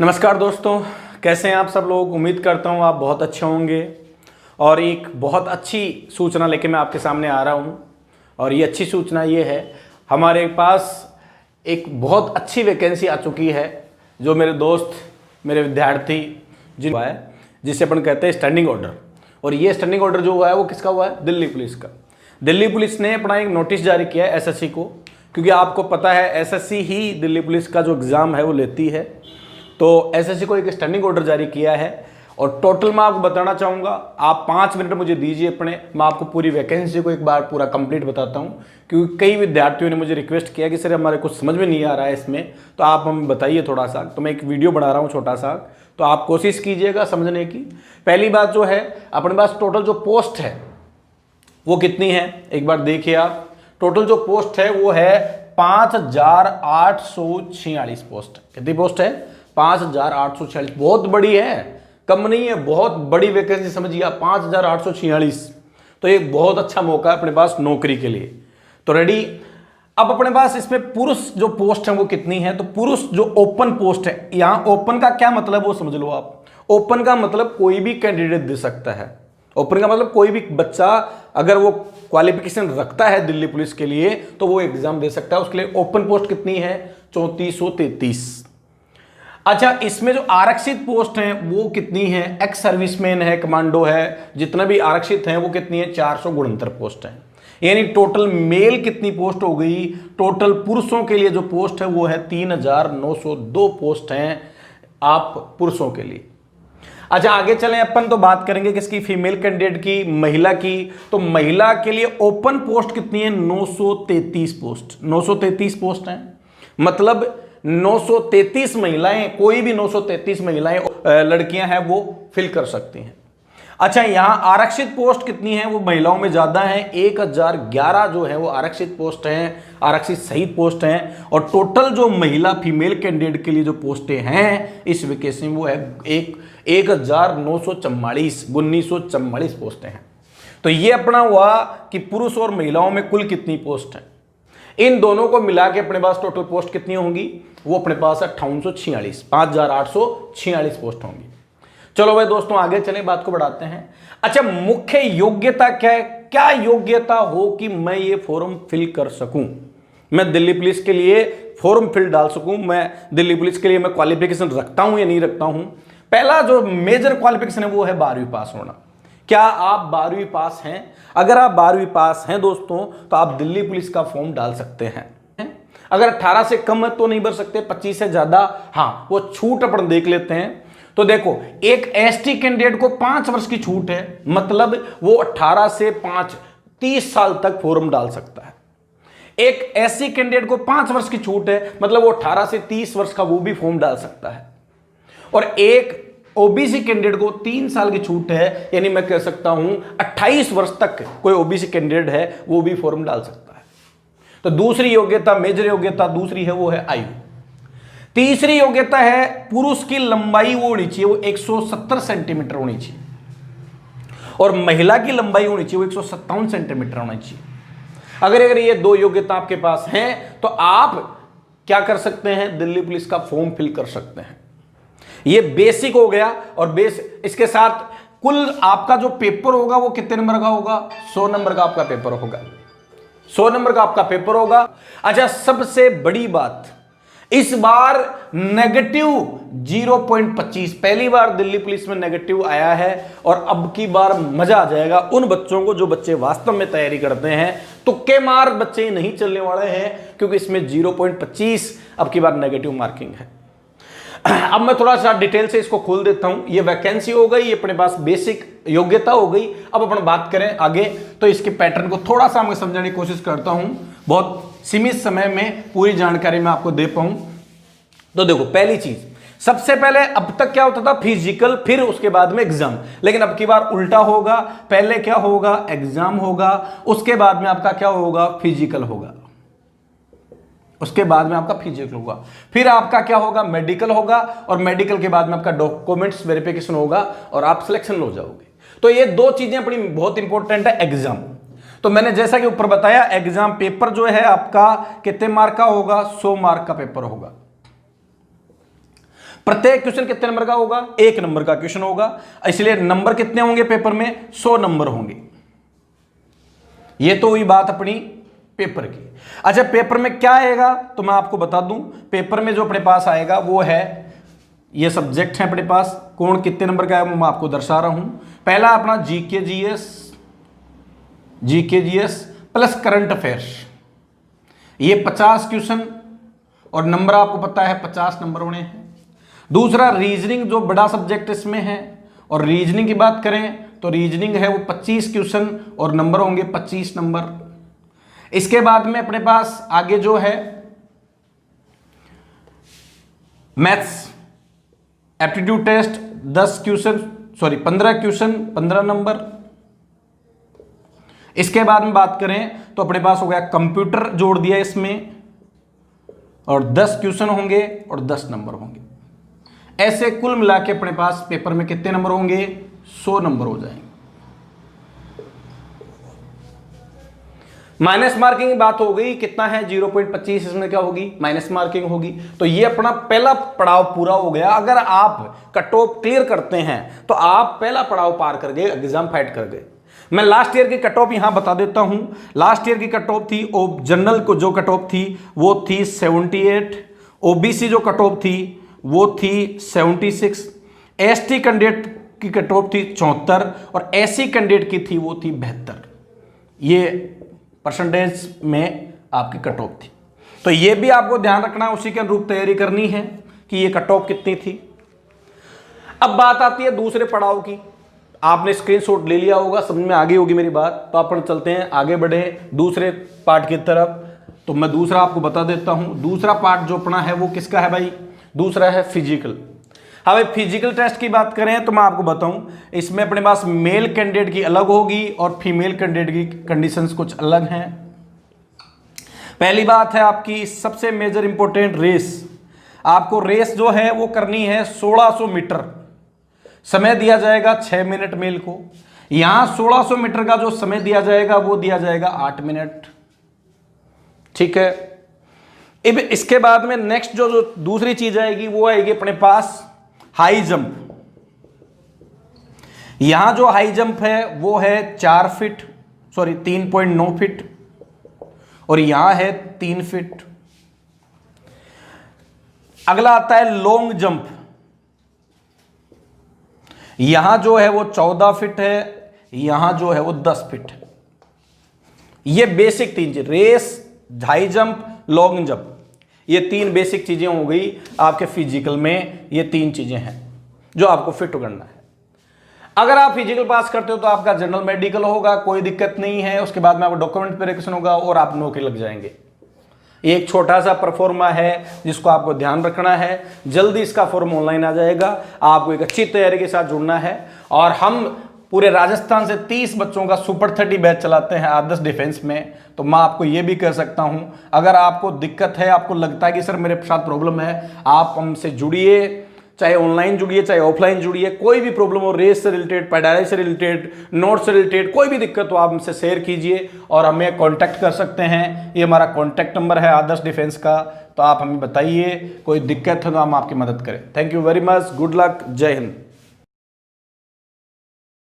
नमस्कार दोस्तों, कैसे हैं आप सब लोग। उम्मीद करता हूं आप बहुत अच्छे होंगे। और एक बहुत अच्छी सूचना लेके मैं आपके सामने आ रहा हूं। और ये अच्छी सूचना ये है, हमारे पास एक बहुत अच्छी वैकेंसी आ चुकी है जो मेरे दोस्त, मेरे विद्यार्थी हुआ है, जिसे अपन कहते हैं स्टैंडिंग ऑर्डर। और ये स्टैंडिंग ऑर्डर जो हुआ है वो किसका हुआ है? दिल्ली पुलिस का। दिल्ली पुलिस ने अपना एक नोटिस जारी किया है एसएससी को, क्योंकि आपको पता है एसएससी ही दिल्ली पुलिस का जो एग्ज़ाम है वो लेती है। तो एसएससी को एक स्टैंडिंग ऑर्डर जारी किया है और टोटल मैं आपको बताना चाहूँगा। आप 5 मिनट मुझे दीजिए अपने, मैं आपको पूरी वैकेंसी को एक बार पूरा कंप्लीट बताता हूँ, क्योंकि कई विद्यार्थियों ने मुझे रिक्वेस्ट किया कि सर हमारे कुछ समझ में नहीं आ रहा है इसमें, तो आप हमें बताइए थोड़ा सा। तो मैं एक वीडियो बना रहा हूँ छोटा सा, तो आप कोशिश कीजिएगा समझने की। पहली बात जो है, अपने पास टोटल जो पोस्ट है वो कितनी है एक बार देखिए आप। टोटल जो पोस्ट है वो है 5846 पोस्ट। कितनी पोस्ट है? 5846। बहुत बड़ी है, कम नहीं है, बहुत बड़ी वैकेंसी समझिए आप। 5846 तो एक बहुत अच्छा मौका है अपने पास नौकरी के लिए। तो रेडी। अब अपने पास इसमें पुरुष जो पोस्ट है वो कितनी है? तो पुरुष जो ओपन पोस्ट है, यहां ओपन का क्या मतलब वो समझ लो आप। ओपन का मतलब कोई भी कैंडिडेट दे सकता है। ओपन का मतलब कोई भी बच्चा अगर वो क्वालिफिकेशन रखता है दिल्ली पुलिस के लिए तो वो एग्जाम दे सकता है। उसके लिए ओपन पोस्ट कितनी है? 3433। अच्छा, इसमें जो आरक्षित पोस्ट हैं वो कितनी है? एक्स सर्विसमैन है, कमांडो है, जितना भी आरक्षित हैं वो कितनी है? 469 पोस्ट है। यानी टोटल मेल कितनी पोस्ट हो गई? टोटल पुरुषों के लिए जो पोस्ट है वो है 3902 पोस्ट हैं आप पुरुषों के लिए। अच्छा, आगे चलें, अपन तो बात करेंगे किसकी? फीमेल कैंडिडेट की, महिला की। तो महिला के लिए ओपन पोस्ट कितनी है? 933 पोस्ट। 933 पोस्ट हैं, मतलब 933 महिलाएं, कोई भी 933 महिलाएं लड़कियां हैं वो फिल कर सकती हैं। अच्छा, यहां आरक्षित पोस्ट कितनी है? वो महिलाओं में ज्यादा है, 1011 जो है वो आरक्षित पोस्ट हैं, आरक्षित सहित पोस्ट हैं। और टोटल जो महिला फीमेल कैंडिडेट के लिए जो पोस्टें हैं इस वैकेंसी में वो है 1944 पोस्टें हैं। तो ये अपना हुआ कि पुरुष और महिलाओं में कुल कितनी पोस्ट है। इन दोनों को मिला के अपने पास टोटल पोस्ट कितनी होंगी? वो अपने पास 5846, 5846 पोस्ट होंगी। चलो भाई दोस्तों, आगे चलें, बात को बढ़ाते हैं। अच्छा, मुख्य योग्यता क्या है? क्या योग्यता हो कि मैं ये फॉर्म फिल कर सकूं, मैं दिल्ली पुलिस के लिए फॉर्म फिल डाल सकूं, मैं दिल्ली पुलिस के लिए मैं क्वालिफिकेशन रखता हूं या नहीं रखता हूं? पहला जो मेजर क्वालिफिकेशन है वो है 12वीं पास होना। क्या आप 12वीं पास हैं? अगर आप 12वीं पास हैं दोस्तों तो आप दिल्ली पुलिस का फॉर्म डाल सकते हैं। अगर 18 से कम है तो नहीं भर सकते, 25 से ज्यादा हाँ वो छूट अपन देख लेते हैं। तो देखो, एक एसटी कैंडिडेट को 5 वर्ष की छूट है, मतलब वो 18 से 5 30 साल तक फॉर्म डाल सकता है। एक एससी कैंडिडेट को 5 वर्ष की छूट है, मतलब वो 18 से 30 वर्ष का वो भी फॉर्म डाल सकता है। और एक ओबीसी कैंडिडेट को 3 साल की छूट है, यानी मैं कह सकता हूं 28 वर्ष तक कोई ओबीसी कैंडिडेट है वो भी फॉर्म डाल सकता है। तो दूसरी योग्यता, मेजर योग्यता दूसरी है वो है आयु। तीसरी योग्यता है पुरुष की लंबाई वो होनी चाहिए, वो 170 सेंटीमीटर होनी चाहिए, और महिला की लंबाई होनी चाहिए वो 157 सेंटीमीटर होनी चाहिए। अगर ये दो योग्यता आपके पास हैं तो आप क्या कर सकते हैं? दिल्ली पुलिस का फॉर्म फिल कर सकते हैं। ये बेसिक हो गया। और इसके साथ कुल आपका जो पेपर होगा वो कितने नंबर का होगा? 100 नंबर का आपका पेपर होगा। 100 नंबर का आपका पेपर होगा। अच्छा, सबसे बड़ी बात, इस बार नेगेटिव 0.25, पहली बार दिल्ली पुलिस में नेगेटिव आया है। और अब की बार मजा आ जाएगा उन बच्चों को जो बच्चे वास्तव में तैयारी करते हैं। तुक्के मार बच्चे नहीं चलने वाले हैं, क्योंकि इसमें 0.25 अब की बार नेगेटिव मार्किंग है। अब मैं थोड़ा सा डिटेल से इसको खोल देता हूं। ये वैकेंसी हो गई, ये अपने पास बेसिक योग्यता हो गई। अब अपन बात करें आगे, तो इसके पैटर्न को थोड़ा सा मैं समझाने की कोशिश करता हूं, बहुत सीमित समय में पूरी जानकारी मैं आपको दे पाऊं। तो देखो, पहली चीज, सबसे पहले अब तक क्या होता था? फिजिकल, फिर उसके बाद में एग्जाम। लेकिन अब की बार उल्टा होगा, पहले क्या होगा? एग्जाम होगा, उसके बाद में आपका क्या होगा? फिजिकल होगा, उसके बाद में आपका फिजिकल होगा, फिर आपका क्या होगा? मेडिकल होगा, और मेडिकल के बाद में आपका डॉक्यूमेंट्स वेरिफिकेशन होगा और आप सिलेक्शन हो जाओगे। तो ये दो चीजें अपनी बहुत इंपॉर्टेंट है। एग्जाम, तो मैंने जैसा कि ऊपर बताया, एग्जाम पेपर जो है आपका कितने मार्क का होगा? 100 मार्क का पेपर होगा। प्रत्येक क्वेश्चन कितने नंबर का होगा? 1 नंबर का क्वेश्चन होगा, इसलिए नंबर कितने होंगे पेपर में? 100 नंबर होंगे। यह तो हुई बात अपनी पेपर की। अच्छा, पेपर में क्या आएगा तो मैं आपको बता दूं। पेपर में जो अपने पास आएगा वो है, ये सब्जेक्ट है अपने पास, कौन कितने नंबर का है मैं आपको दर्शा रहा हूं। पहला अपना GK GS plus current affairs, ये 50 क्वेश्चन और नंबर आपको पता है 50 नंबर होने हैं। दूसरा रीजनिंग, जो बड़ा सब्जेक्ट इसमें है, और रीजनिंग की बात करें तो रीजनिंग है वो 25 क्वेश्चन और नंबर होंगे 25 नंबर। इसके बाद में अपने पास आगे जो है maths aptitude test 10 question, 15 question 15 number. इसके बाद में बात करें तो अपने पास हो गया कंप्यूटर जोड़ दिया इसमें, और 10 क्वेश्चन होंगे और 10 नंबर होंगे। ऐसे कुल मिला के अपने पास पेपर में कितने नंबर होंगे? 100 नंबर हो जाएंगे। माइनस मार्किंग की बात हो गई, कितना है 0.25, इसमें क्या होगी? माइनस मार्किंग होगी। तो ये अपना पहला पड़ाव पूरा हो गया। अगर आप कट ऑफ क्लियर करते हैं तो आप पहला पड़ाव पार कर गए, एग्जाम फाइट कर गए। मैं लास्ट ईयर की कट ऑफ यहां बता देता हूं। लास्ट ईयर की कट ऑफ थी, जनरल को जो कट ऑफ थी वो थी 78, ओबीसी जो कट ऑफ थी वो थी 76, एसटी कैंडिडेट की कट ऑफ थी 74 और एससी कैंडिडेट की थी वो थी 72। ये परसेंटेज में आपकी कट ऑफ थी। तो ये भी आपको ध्यान रखना, उसी के अनुरूप तैयारी करनी है कि ये कट ऑफ कितनी थी। अब बात आती है दूसरे पड़ाव की। आपने स्क्रीनशॉट ले लिया होगा, समझ में आ गई होगी मेरी बात। तो अपन चलते हैं आगे बढ़े दूसरे पार्ट की तरफ। तो मैं दूसरा आपको बता देता हूं। दूसरा पार्ट जो अपना है वो किसका है भाई? दूसरा है फिजिकल। अब फिजिकल टेस्ट की बात करें तो मैं आपको बताऊं, इसमें अपने पास मेल कैंडिडेट की अलग होगी और फीमेल कैंडिडेट की कंडीशंस कुछ अलग हैं। पहली बात है आपकी सबसे मेजर इंपॉर्टेंट रेस। आपको रेस जो है वो करनी है 1600 मीटर। समय दिया जाएगा 6 मिनट मेल को। यहां 1600 मीटर का जो समय दिया जाएगा वो दिया जाएगा 8 मिनट। ठीक है। अब इसके बाद में नेक्स्ट जो दूसरी चीज आएगी वो आएगी अपने पास हाई जंप। यहां जो हाई जंप है वो है 3.9 फीट और यहां है 3 फीट। अगला आता है लॉन्ग जंप। यहां जो है वो 14 फीट है, यहां जो है वो 10 फीट है। ये बेसिक 3 चीज, race, high jump, long jump, ये 3 बेसिक चीजें हो गई आपके फिजिकल में। ये 3 चीजें हैं जो आपको फिट करना है। अगर आप फिजिकल पास करते हो तो आपका जनरल मेडिकल होगा, कोई दिक्कत नहीं है। उसके बाद में आपका डॉक्यूमेंट वेरिफिकेशन होगा और आप नौकरी लग जाएंगे। एक छोटा सा परफॉर्मा है जिसको आपको ध्यान रखना है। जल्दी इसका फॉर्म ऑनलाइन आ जाएगा। आपको एक अच्छी तैयारी के साथ जुड़ना है। और हम पूरे राजस्थान से 30 बच्चों का सुपर 30 बैच चलाते हैं आदर्श डिफेंस में। तो मैं आपको यह भी कह सकता हूं, अगर आपको दिक्कत है, आपको लगता है कि सर मेरे साथ प्रॉब्लम है, आप हमसे जुड़िए, चाहे ऑनलाइन जुड़िए चाहे ऑफलाइन जुड़िए। कोई भी प्रॉब्लम हो, रेस से रिलेटेड, पढ़ाई से रिलेटेड, नोट से रिलेटेड, कोई भी दिक्कत हो आप हमसे शेयर कीजिए और हमें कांटेक्ट कर सकते हैं। ये हमारा कांटेक्ट नंबर है आदर्श डिफेंस का। तो आप हमें बताइए, कोई दिक्कत है तो हम आपकी मदद करें। Thank you very much, good luck, जय हिंद।